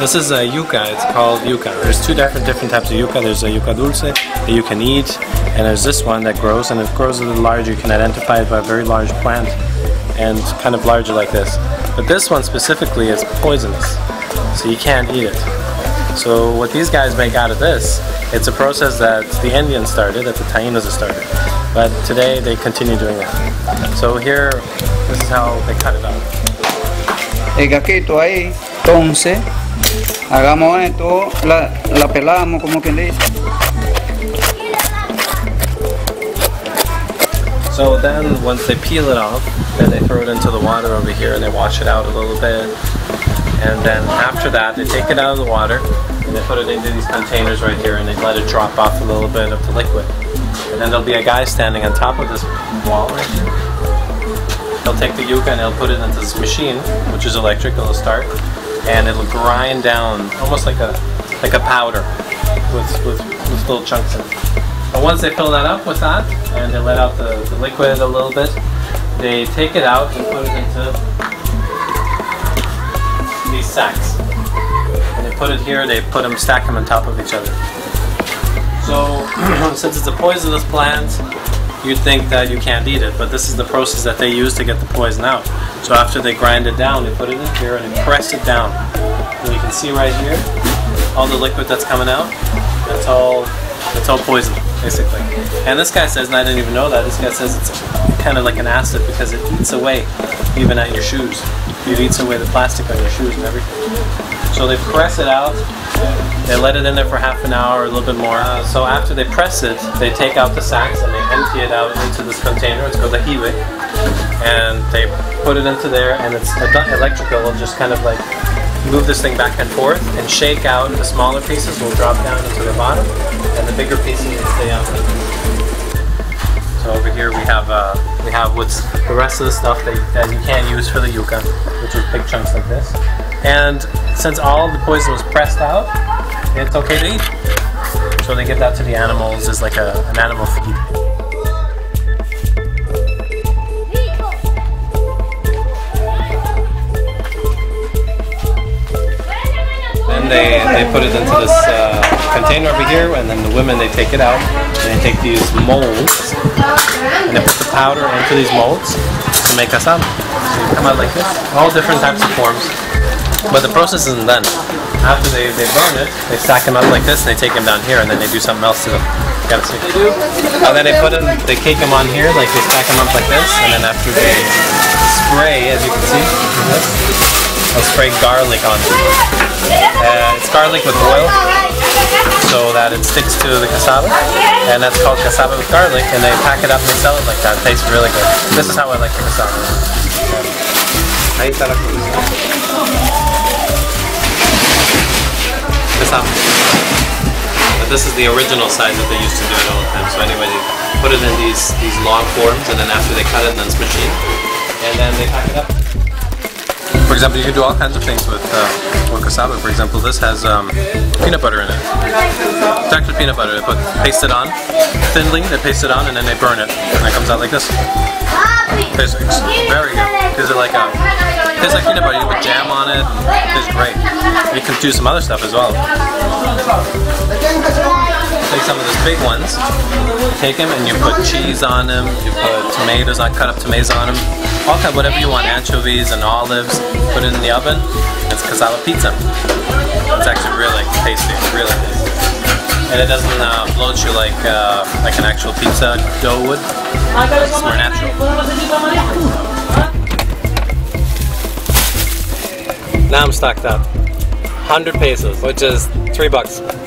This is a yuca. It's called yuca. There's two different types of yuca. There's a yuca dulce that you can eat, and there's this one that grows, and it grows a little larger. You can identify it by a very large plant, and kind of larger like this. But this one specifically is poisonous, so you can't eat it. So what these guys make out of this, it's a process that the Indians started, that the Tainos started. But today they continue doing that. So here, this is how they cut it out. El gaquito ahí, entonces, hagamos esto, la pelamos como quien dice. So then once they peel it off, then they throw it into the water over here and they wash it out a little bit. And then after that, they take it out of the water and they put it into these containers right here and they let it drop off a little bit of the liquid. And then there'll be a guy standing on top of this wall right here. He'll take the yuca and he'll put it into this machine, which is electric. It'll start, and it'll grind down almost like a powder with little chunks in it. But once they fill that up with that, and they let out the liquid a little bit, they take it out and put it into these sacks. And they put it here. They stack them on top of each other. So, since it's a poisonous plant, you'd think that you can't eat it, but this is the process that they use to get the poison out. So after they grind it down, they put it in here and they press it down. And you can see right here, all the liquid that's coming out, it's all poison, basically. And this guy says, and I didn't even know that, this guy says it's kind of like an acid because it eats away even at your shoes. It eats away the plastic on your shoes and everything. So they press it out. They let it in there for half an hour or a little bit more. So after they press it, they take out the sacks and they empty it out into this container. It's called a hiwe. And they put it into there, and it's electrical. It'll just kind of like move this thing back and forth and shake out. The smaller pieces will drop down into the bottom, and the bigger pieces will stay out. So over here we have what's the rest of the stuff that you can't use for the yuca, which is big chunks like this. And since all the poison was pressed out, it's okay to eat. So they give that to the animals as like an animal feed. Then they put it into this container over here, and then the women, they take it out and they take these molds and they put the powder into these molds to make cassava. So you come out like this, all different types of forms. But the process isn't done. After they burn it, they stack them up like this, and they take them down here, and then they do something else to them. You gotta see. And then they cake them on here, like they stack them up like this, and then after they spray, as you can see, they'll spray garlic on it. It's garlic with oil, so that it sticks to the cassava, and that's called cassava with garlic, and they pack it up and they sell it like that. It tastes really good. This is how I like the cassava. But this is the original size that they used to do it all the time. So anyway, they put it in these long forms, and then after they cut it, then it's machined, and then they pack it up. For example, you can do all kinds of things with cassava. For example, this has peanut butter in it. It's actually peanut butter. They paste it on thinly. They paste it on, and then they burn it, and it comes out like this. It's very good. Tastes like peanut butter. You put jam on it. It tastes great. You can do some other stuff as well. Take some of those big ones, take them, and you put cheese on them. You put tomatoes on, cut up tomatoes on them. All kind, whatever you want, anchovies and olives. Put it in the oven. It's cassava pizza. It's actually really tasty, really tasty. And it doesn't bloat you like an actual pizza dough would. It's more natural. Now I'm stocked up. 100 pesos, which is $3.